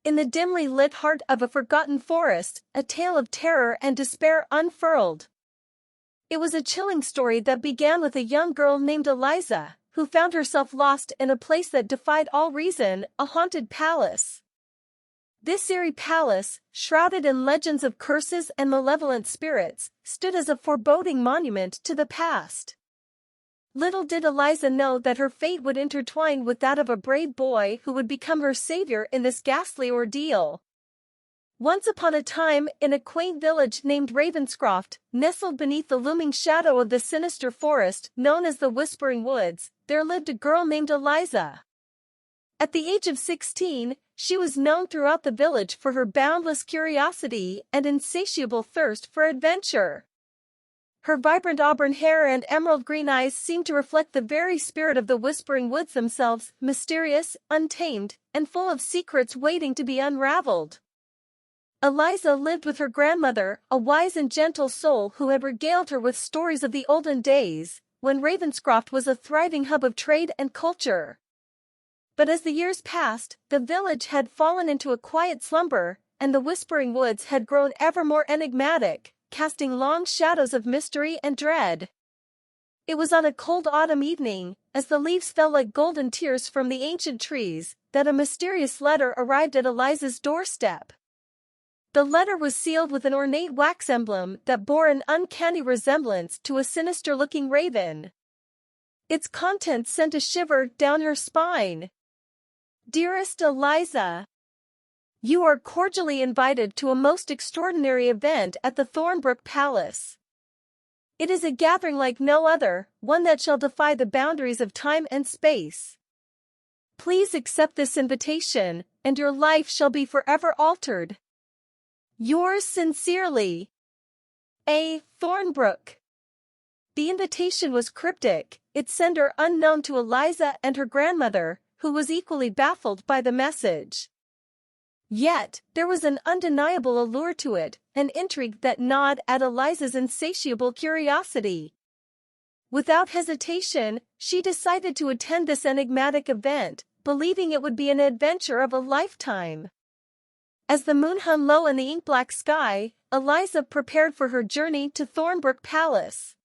In the dimly lit heart of a forgotten forest, a tale of terror and despair unfurled. It was a chilling story that began with a young girl named Eliza, who found herself lost in a place that defied all reason, a haunted palace. This eerie palace, shrouded in legends of curses and malevolent spirits, stood as a foreboding monument to the past. Little did Eliza know that her fate would intertwine with that of a brave boy who would become her savior in this ghastly ordeal. Once upon a time, in a quaint village named Ravenscroft, nestled beneath the looming shadow of the sinister forest known as the Whispering Woods, there lived a girl named Eliza. At the age of 16, she was known throughout the village for her boundless curiosity and insatiable thirst for adventure. Her vibrant auburn hair and emerald green eyes seemed to reflect the very spirit of the Whispering Woods themselves, mysterious, untamed, and full of secrets waiting to be unraveled. Eliza lived with her grandmother, a wise and gentle soul who had regaled her with stories of the olden days, when Ravenscroft was a thriving hub of trade and culture. But as the years passed, the village had fallen into a quiet slumber, and the Whispering Woods had grown ever more enigmatic, casting long shadows of mystery and dread. It was on a cold autumn evening, as the leaves fell like golden tears from the ancient trees, that a mysterious letter arrived at Eliza's doorstep. The letter was sealed with an ornate wax emblem that bore an uncanny resemblance to a sinister-looking raven. Its contents sent a shiver down her spine. Dearest Eliza, you are cordially invited to a most extraordinary event at the Thornbrook Palace. It is a gathering like no other, one that shall defy the boundaries of time and space. Please accept this invitation, and your life shall be forever altered. Yours sincerely, A. Thornbrook. The invitation was cryptic, its sender unknown to Eliza and her grandmother, who was equally baffled by the message. Yet, there was an undeniable allure to it, an intrigue that gnawed at Eliza's insatiable curiosity. Without hesitation, she decided to attend this enigmatic event, believing it would be an adventure of a lifetime. As the moon hung low in the ink-black sky, Eliza prepared for her journey to Thornbrook Palace.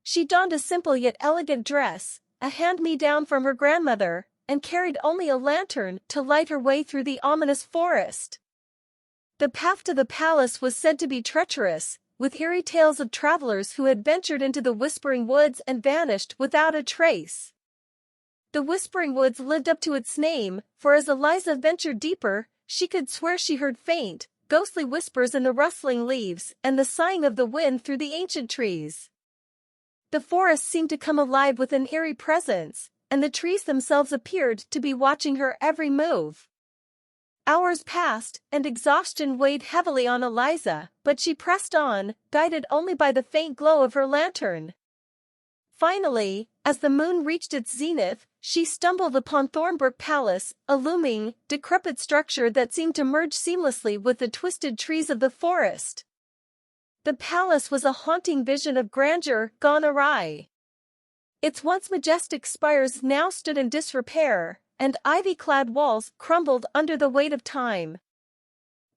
She donned a simple yet elegant dress, a hand-me-down from her grandmother, and carried only a lantern to light her way through the ominous forest. The path to the palace was said to be treacherous, with eerie tales of travelers who had ventured into the Whispering Woods and vanished without a trace. The Whispering Woods lived up to its name, for as Eliza ventured deeper, she could swear she heard faint, ghostly whispers in the rustling leaves and the sighing of the wind through the ancient trees. The forest seemed to come alive with an eerie presence, and the trees themselves appeared to be watching her every move. Hours passed, and exhaustion weighed heavily on Eliza, but she pressed on, guided only by the faint glow of her lantern. Finally, as the moon reached its zenith, she stumbled upon Thornbrook Palace, a looming, decrepit structure that seemed to merge seamlessly with the twisted trees of the forest. The palace was a haunting vision of grandeur gone awry. Its once majestic spires now stood in disrepair, and ivy-clad walls crumbled under the weight of time.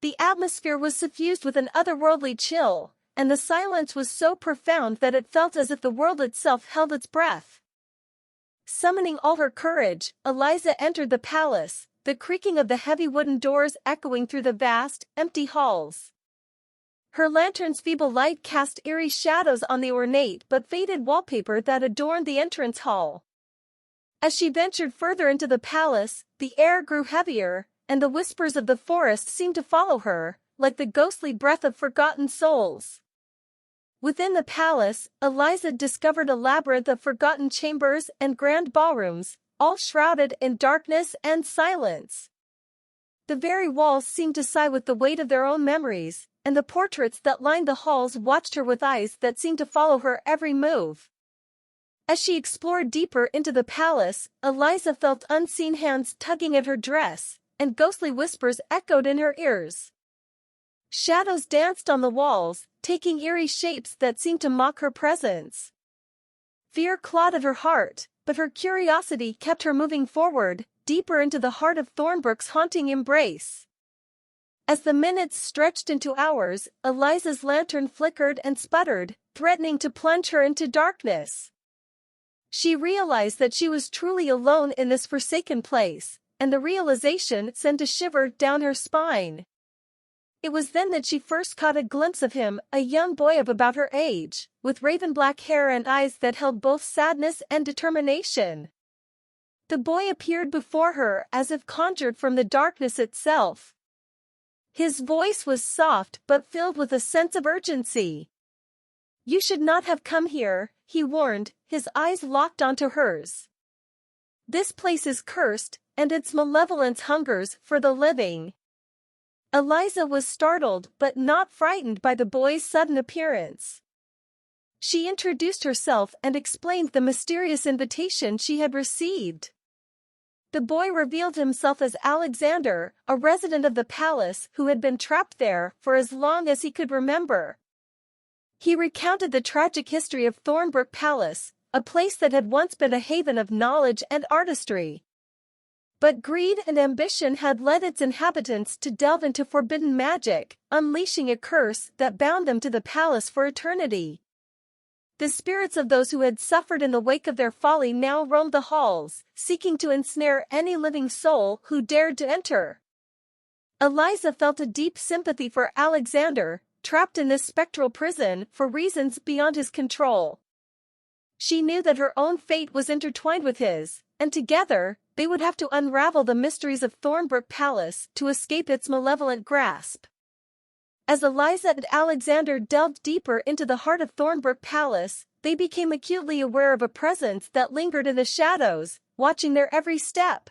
The atmosphere was suffused with an otherworldly chill, and the silence was so profound that it felt as if the world itself held its breath. Summoning all her courage, Eliza entered the palace, the creaking of the heavy wooden doors echoing through the vast, empty halls. Her lantern's feeble light cast eerie shadows on the ornate but faded wallpaper that adorned the entrance hall. As she ventured further into the palace, the air grew heavier, and the whispers of the forest seemed to follow her, like the ghostly breath of forgotten souls. Within the palace, Eliza discovered a labyrinth of forgotten chambers and grand ballrooms, all shrouded in darkness and silence. The very walls seemed to sigh with the weight of their own memories, and the portraits that lined the halls watched her with eyes that seemed to follow her every move. As she explored deeper into the palace, Eliza felt unseen hands tugging at her dress, and ghostly whispers echoed in her ears. Shadows danced on the walls, taking eerie shapes that seemed to mock her presence. Fear clawed at her heart, but her curiosity kept her moving forward, deeper into the heart of Thornbrook's haunting embrace. As the minutes stretched into hours, Eliza's lantern flickered and sputtered, threatening to plunge her into darkness. She realized that she was truly alone in this forsaken place, and the realization sent a shiver down her spine. It was then that she first caught a glimpse of him, a young boy of about her age, with raven-black hair and eyes that held both sadness and determination. The boy appeared before her as if conjured from the darkness itself. His voice was soft but filled with a sense of urgency. "You should not have come here," he warned, his eyes locked onto hers. "This place is cursed, and its malevolence hungers for the living." Eliza was startled but not frightened by the boy's sudden appearance. She introduced herself and explained the mysterious invitation she had received. The boy revealed himself as Alexander, a resident of the palace who had been trapped there for as long as he could remember. He recounted the tragic history of Thornbrook Palace, a place that had once been a haven of knowledge and artistry. But greed and ambition had led its inhabitants to delve into forbidden magic, unleashing a curse that bound them to the palace for eternity. The spirits of those who had suffered in the wake of their folly now roamed the halls, seeking to ensnare any living soul who dared to enter. Eliza felt a deep sympathy for Alexander, trapped in this spectral prison for reasons beyond his control. She knew that her own fate was intertwined with his, and together, they would have to unravel the mysteries of Thornbrook Palace to escape its malevolent grasp. As Eliza and Alexander delved deeper into the heart of Thornbrook Palace, they became acutely aware of a presence that lingered in the shadows, watching their every step.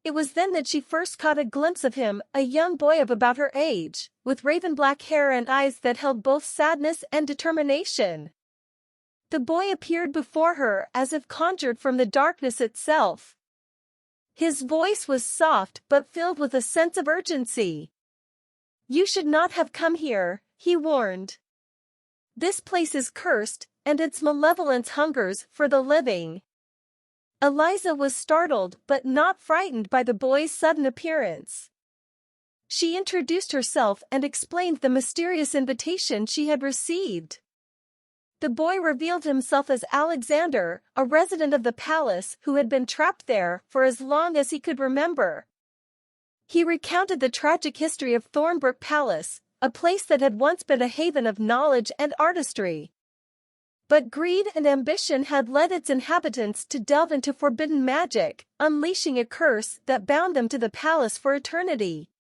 It was then that she first caught a glimpse of him, a young boy of about her age, with raven-black hair and eyes that held both sadness and determination. The boy appeared before her as if conjured from the darkness itself. His voice was soft but filled with a sense of urgency. "You should not have come here," he warned. "This place is cursed, and its malevolence hungers for the living." Eliza was startled but not frightened by the boy's sudden appearance. She introduced herself and explained the mysterious invitation she had received. The boy revealed himself as Alexander, a resident of the palace who had been trapped there for as long as he could remember. He recounted the tragic history of Thornbrook Palace, a place that had once been a haven of knowledge and artistry. But greed and ambition had led its inhabitants to delve into forbidden magic, unleashing a curse that bound them to the palace for eternity.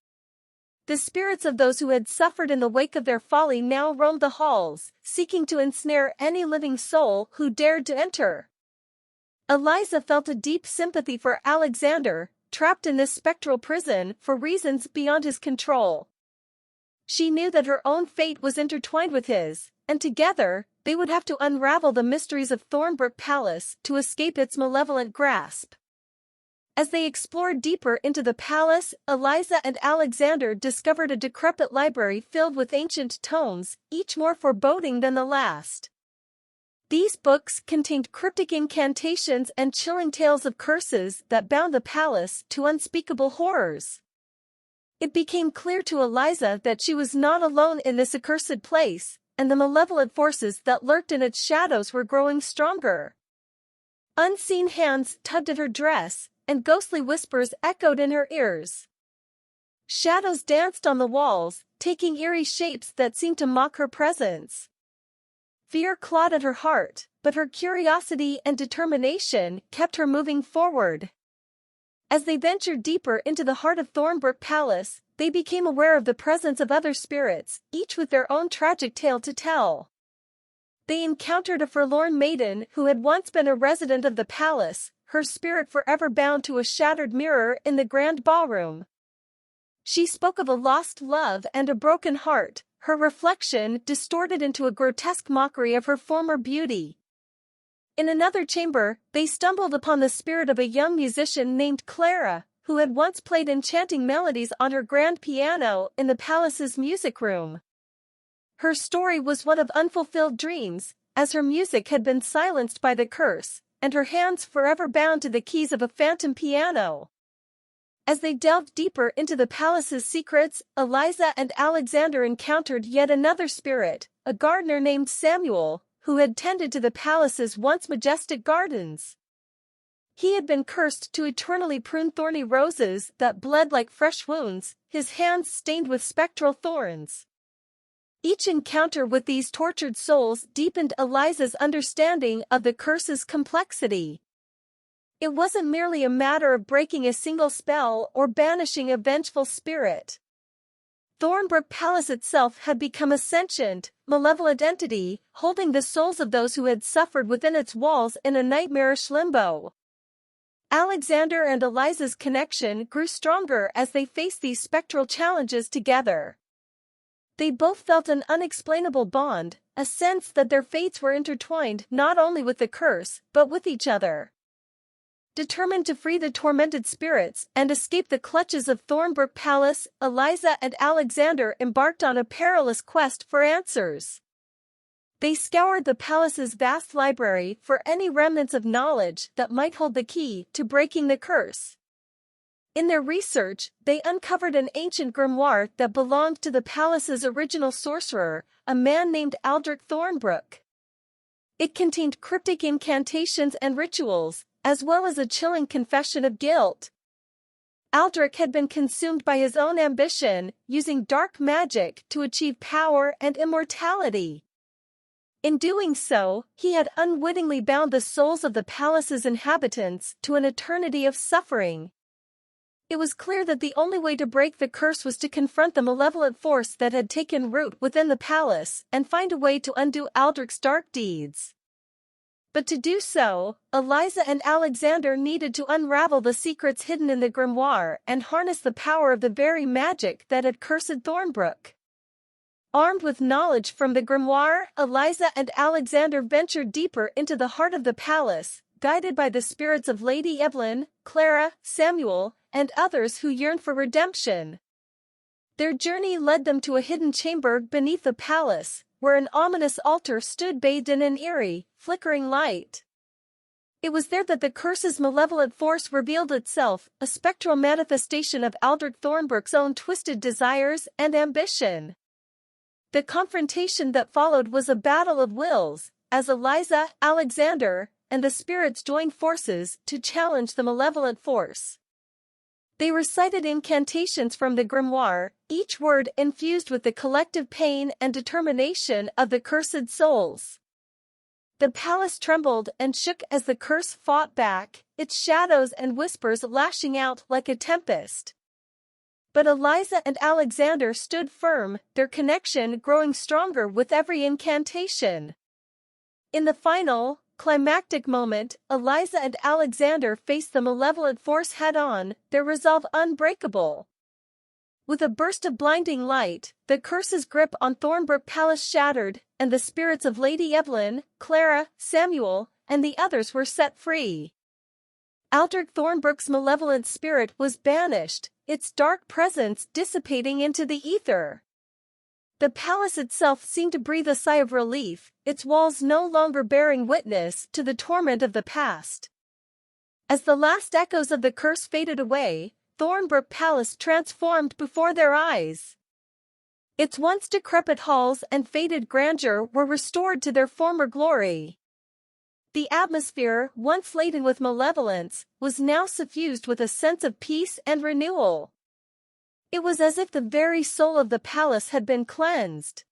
The spirits of those who had suffered in the wake of their folly now roamed the halls, seeking to ensnare any living soul who dared to enter. Eliza felt a deep sympathy for Alexander, trapped in this spectral prison for reasons beyond his control. She knew that her own fate was intertwined with his, and together, they would have to unravel the mysteries of Thornbrook Palace to escape its malevolent grasp. As they explored deeper into the palace, Eliza and Alexander discovered a decrepit library filled with ancient tomes, each more foreboding than the last. These books contained cryptic incantations and chilling tales of curses that bound the palace to unspeakable horrors. It became clear to Eliza that she was not alone in this accursed place, and the malevolent forces that lurked in its shadows were growing stronger. Unseen hands tugged at her dress, and ghostly whispers echoed in her ears. Shadows danced on the walls, taking eerie shapes that seemed to mock her presence. Fear clawed at her heart, but her curiosity and determination kept her moving forward. As they ventured deeper into the heart of Thornbrook Palace, they became aware of the presence of other spirits, each with their own tragic tale to tell. They encountered a forlorn maiden who had once been a resident of the palace, her spirit forever bound to a shattered mirror in the grand ballroom. She spoke of a lost love and a broken heart, her reflection distorted into a grotesque mockery of her former beauty. In another chamber, they stumbled upon the spirit of a young musician named Clara, who had once played enchanting melodies on her grand piano in the palace's music room. Her story was one of unfulfilled dreams, as her music had been silenced by the curse, and her hands forever bound to the keys of a phantom piano. As they delved deeper into the palace's secrets, Eliza and Alexander encountered yet another spirit, a gardener named Samuel, who had tended to the palace's once majestic gardens. He had been cursed to eternally prune thorny roses that bled like fresh wounds, his hands stained with spectral thorns. Each encounter with these tortured souls deepened Eliza's understanding of the curse's complexity. It wasn't merely a matter of breaking a single spell or banishing a vengeful spirit. Thornbrook Palace itself had become a sentient, malevolent entity, holding the souls of those who had suffered within its walls in a nightmarish limbo. Alexander and Eliza's connection grew stronger as they faced these spectral challenges together. They both felt an unexplainable bond, a sense that their fates were intertwined not only with the curse, but with each other. Determined to free the tormented spirits and escape the clutches of Thornbrook Palace, Eliza and Alexander embarked on a perilous quest for answers. They scoured the palace's vast library for any remnants of knowledge that might hold the key to breaking the curse. In their research, they uncovered an ancient grimoire that belonged to the palace's original sorcerer, a man named Aldrich Thornbrook. It contained cryptic incantations and rituals, as well as a chilling confession of guilt. Aldrich had been consumed by his own ambition, using dark magic to achieve power and immortality. In doing so, he had unwittingly bound the souls of the palace's inhabitants to an eternity of suffering. It was clear that the only way to break the curse was to confront the malevolent force that had taken root within the palace and find a way to undo Aldrich's dark deeds. But to do so, Eliza and Alexander needed to unravel the secrets hidden in the grimoire and harness the power of the very magic that had cursed Thornbrook. Armed with knowledge from the grimoire, Eliza and Alexander ventured deeper into the heart of the palace, guided by the spirits of Lady Evelyn, Clara, Samuel, and others who yearned for redemption. Their journey led them to a hidden chamber beneath the palace, where an ominous altar stood bathed in an eerie, flickering light. It was there that the curse's malevolent force revealed itself, a spectral manifestation of Aldrich Thornbrook's own twisted desires and ambition. The confrontation that followed was a battle of wills, as Eliza, Alexander, and the spirits joined forces to challenge the malevolent force. They recited incantations from the grimoire, each word infused with the collective pain and determination of the cursed souls. The palace trembled and shook as the curse fought back, its shadows and whispers lashing out like a tempest. But Eliza and Alexander stood firm, their connection growing stronger with every incantation. In the final, climactic moment, Eliza and Alexander faced the malevolent force head-on, their resolve unbreakable. With a burst of blinding light, the curse's grip on Thornbrook Palace shattered, and the spirits of Lady Evelyn, Clara, Samuel, and the others were set free. Aldrich Thornbrook's malevolent spirit was banished, its dark presence dissipating into the ether. The palace itself seemed to breathe a sigh of relief, its walls no longer bearing witness to the torment of the past. As the last echoes of the curse faded away, Thornbrook Palace transformed before their eyes. Its once decrepit halls and faded grandeur were restored to their former glory. The atmosphere, once laden with malevolence, was now suffused with a sense of peace and renewal. It was as if the very soul of the palace had been cleansed.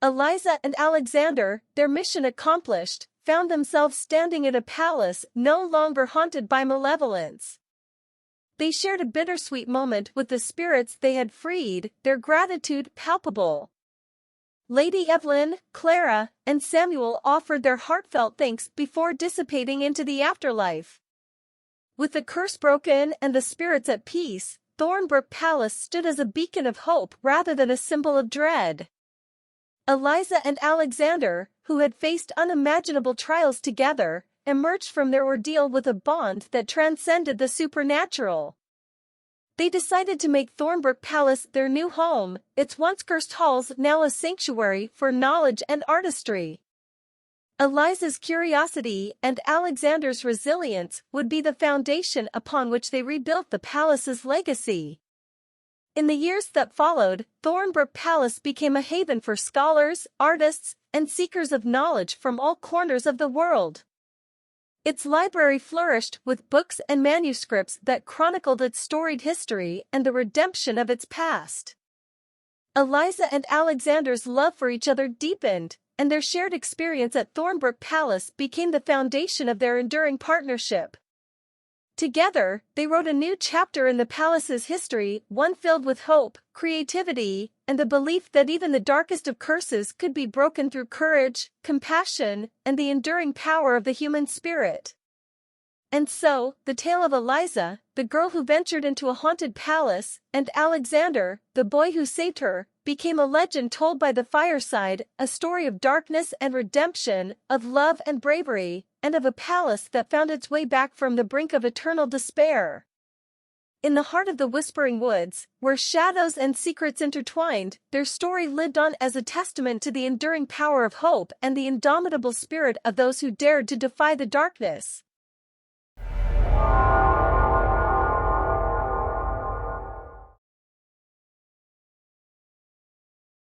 Eliza and Alexander, their mission accomplished, found themselves standing in a palace no longer haunted by malevolence. They shared a bittersweet moment with the spirits they had freed, their gratitude palpable. Lady Evelyn, Clara, and Samuel offered their heartfelt thanks before dissipating into the afterlife. With the curse broken and the spirits at peace, Thornbrook Palace stood as a beacon of hope rather than a symbol of dread. Eliza and Alexander, who had faced unimaginable trials together, emerged from their ordeal with a bond that transcended the supernatural. They decided to make Thornbrook Palace their new home, its once cursed halls now a sanctuary for knowledge and artistry. Eliza's curiosity and Alexander's resilience would be the foundation upon which they rebuilt the palace's legacy. In the years that followed, Thornbrook Palace became a haven for scholars, artists, and seekers of knowledge from all corners of the world. Its library flourished with books and manuscripts that chronicled its storied history and the redemption of its past. Eliza and Alexander's love for each other deepened, and their shared experience at Thornbrook Palace became the foundation of their enduring partnership. Together, they wrote a new chapter in the palace's history, one filled with hope, creativity, and the belief that even the darkest of curses could be broken through courage, compassion, and the enduring power of the human spirit. And so, the tale of Eliza, the girl who ventured into a haunted palace, and Alexander, the boy who saved her, became a legend told by the fireside, a story of darkness and redemption, of love and bravery, and of a palace that found its way back from the brink of eternal despair. In the heart of the Whispering Woods, where shadows and secrets intertwined, their story lived on as a testament to the enduring power of hope and the indomitable spirit of those who dared to defy the darkness.